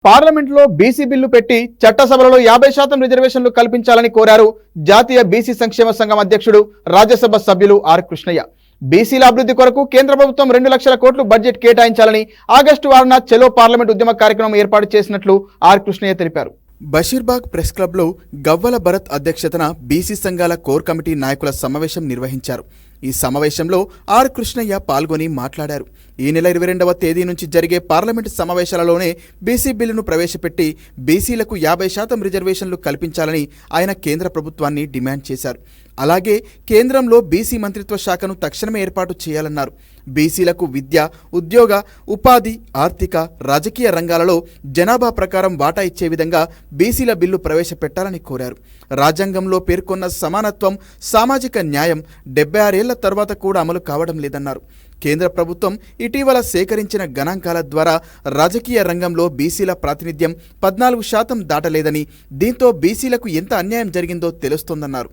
పార్లమెంట్లో BC bill పెట్టి చట్టసభలలో 50% రిజర్వేషన్లు కల్పించాలని కోరారు జాతీయ బీసీ సంక్షేమ సంఘం అధ్యక్షుడు రాజ్యసభ సభ్యులు ఆర్ కృష్ణయ్య. బీసీల అభివృద్ధి కొరకు కేంద్ర ప్రభుత్వం 2 లక్షల కోట్లు బడ్జెట్ కేటాయించాలని ఆగస్టు 6న చెలో పార్లమెంట్ ఉద్యమ కార్యక్రమం ఏర్పాటు చేసినట్లు ఆర్ కృష్ణయ్య తెలిపారు. బషీర్బాగ్ ప్రెస్ క్లబ్లో గవ్వల భరత్ అధ్యక్షతన బీసీ సంఘాల కోర్ కమిటీ నాయకుల సమావేశం నిర్వహించారు. ఈ సమావేశంలో ఆర్ కృష్ణయ్య పాల్గొని మాట్లాడారు. ఈ నెల 22వ తేదీ నుంచి జరిగే పార్లమెంటు సమావేశాలలోనే బీసీ బిల్లును ప్రవేశపెట్టి బీసీలకు 50% రిజర్వేషన్లు కల్పించాలని ఆయన కేంద్ర ప్రభుత్వాన్ని డిమాండ్ చేశారు. అలాగే కేంద్రంలో బీసీ మంత్రిత్వ శాఖను తక్షణమే ఏర్పాటు చేయాలన్నారు. బీసీలకు విద్య, ఉద్యోగ, ఉపాధి, ఆర్థిక, రాజకీయ రంగాలలో జనాభా ప్రకారం వాటా ఇచ్చే విధంగా బీసీల బిల్లు ప్రవేశపెట్టాలని కోరారు. రాజ్యాంగంలో పేర్కొన్న సమానత్వం, సామాజిక న్యాయం 76 ఏళ్ల తర్వాత కూడా అమలు కావడం లేదన్నారు. కేంద్ర ప్రభుత్వం ఇటీవల సేకరించిన గణాంకాల ద్వారా రాజకీయ రంగంలో బీసీల ప్రాతినిధ్యం 14% దాటలేదని, దీంతో బీసీలకు ఎంత అన్యాయం జరిగిందో తెలుస్తోందన్నారు.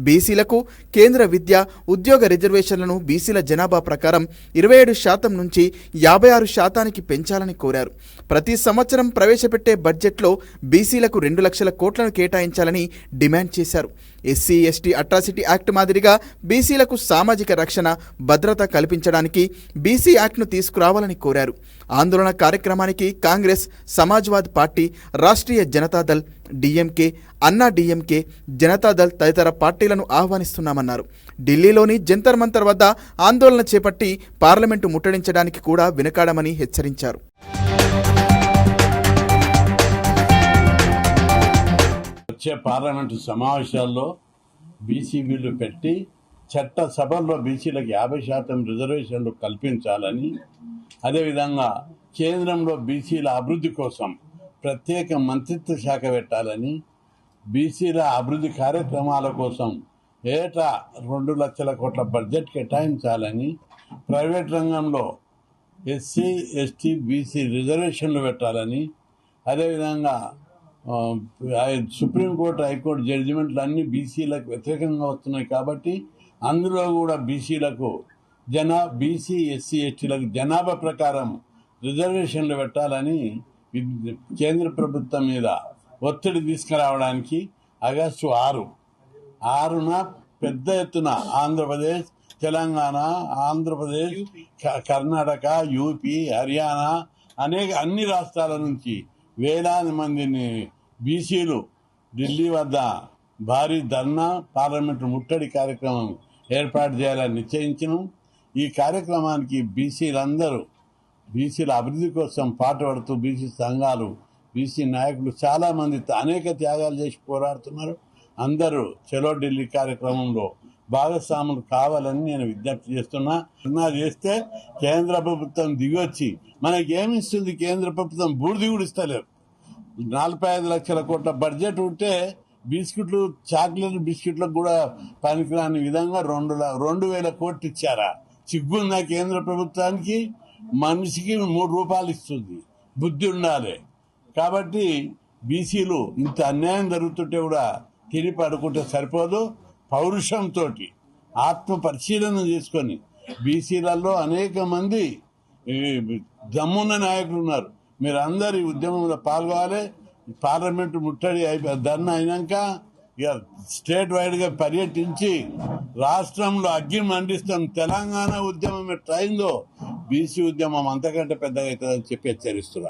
బీసీలకు కేంద్ర విద్య, ఉద్యోగ రిజర్వేషన్లను బీసీల జనాభా ప్రకారం 27% నుంచి 56% పెంచాలని కోరారు. ప్రతి సంవత్సరం ప్రవేశపెట్టే బడ్జెట్లో బీసీలకు 2 లక్షల కోట్లను కేటాయించాలని డిమాండ్ చేశారు. ఎస్సీ ఎస్టీ అట్రాసిటీ యాక్ట్ మాదిరిగా బీసీలకు సామాజిక రక్షణ, భద్రత కల్పించడానికి బీసీ యాక్ట్ను తీసుకురావాలని కోరారు. ఆందోళన కార్యక్రమానికి కాంగ్రెస్, సమాజ్వాదీ పార్టీ, రాష్ట్రీయ జనతాదళ్, డీఎంకే, అన్నా డీఎంకే, జనతాదళ్ తదితర పార్టీలను ఆహ్వానిస్తున్నామన్నారు. ఢిల్లీలోని జంతర్ మంతర్ వద్ద ఆందోళన చేపట్టి పార్లమెంటు ముట్టడించడానికి కూడా వెనుకాడమని హెచ్చరించారు. వచ్చే పార్లమెంటు సమావేశాల్లో బీసీ బిల్లు పెట్టి చట్టసభల్లో బీసీలకు 50% రిజర్వేషన్లు కల్పించాలని, అదేవిధంగా కేంద్రంలో బీసీల అభివృద్ధి కోసం ప్రత్యేక మంత్రిత్వ శాఖ పెట్టాలని, బీసీల అభివృద్ధి కార్యక్రమాల కోసం ఏటా 2 లక్షల కోట్ల బడ్జెట్ కేటాయించాలని, ప్రైవేట్ రంగంలో ఎస్సీ ఎస్టీ బీసీ రిజర్వేషన్లు పెట్టాలని, అదేవిధంగా సుప్రీంకోర్టు, హైకోర్టు జడ్జిమెంట్లు అన్నీ బీసీలకు వ్యతిరేకంగా వస్తున్నాయి కాబట్టి అందులో కూడా బీసీలకు బీసీ ఎస్సీ ఎస్టీలకు జనాభా ప్రకారం రిజర్వేషన్లు పెట్టాలని కేంద్ర ప్రభుత్వం మీద ఒత్తిడి తీసుకురావడానికి ఆగస్టు 6న పెద్ద ఎత్తున ఆంధ్రప్రదేశ్, తెలంగాణ, ఆంధ్రప్రదేశ్, కర్ణాటక, యూపీ, హర్యానా అన్ని రాష్ట్రాల నుంచి వేలాది మందిని బీసీలు ఢిల్లీ వద్ద భారీ ధర్నా, పార్లమెంటు ముట్టడి కార్యక్రమం ఏర్పాటు చేయాలని నిశ్చయించను. ఈ కార్యక్రమానికి బీసీలందరూ బీసీల అభివృద్ధి కోసం పాటుపడుతూ బీసీ సంఘాలు, బీసీ నాయకులు చాలామంది అనేక త్యాగాలు చేసి పోరాడుతున్నారు. అందరూ చలో ఢిల్లీ కార్యక్రమంలో భాగస్వాములు కావాలని నేను విజ్ఞప్తి చేస్తున్నా. చేస్తే కేంద్ర ప్రభుత్వం దిగొచ్చి మనకేమిస్తుంది? కేంద్ర ప్రభుత్వం బూడిది కూడా ఇస్తలేదు. 45 లక్షల కోట్ల బడ్జెట్ ఉంటే బిస్కెట్లు, చాక్లెట్ బిస్కెట్లకు కూడా పనికిరాని విధంగా 2,000 కోట్లు ఇచ్చారా? సిగ్గుందా కేంద్ర ప్రభుత్వానికి? మనిషికి 3 రూపాయలు ఇస్తుంది. బుద్ధి ఉండాలి. కాబట్టి బీసీలు ఇంత అన్యాయం జరుగుతుంటే కూడా తిరిగి పడుకుంటే సరిపోదు. పౌరుషంతో ఆత్మ పరిశీలన చేసుకొని బీసీలలో అనేక మంది దమ్మున్న నాయకులు ఉన్నారు. మీరు అందరు ఈ ఉద్యమంలో పాల్గొవాలి. పార్లమెంటు ముట్టడి ధర్నా అయినాక ఇక స్టేట్ వైడ్గా పర్యటించి రాష్ట్రంలో అగ్గి మండిస్తాం. తెలంగాణ ఉద్యమం ఎట్లయిందో బీసీ ఉద్యమం అంతకంటే పెద్దగా అవుతుందని చెప్పి హెచ్చరిస్తున్నారు.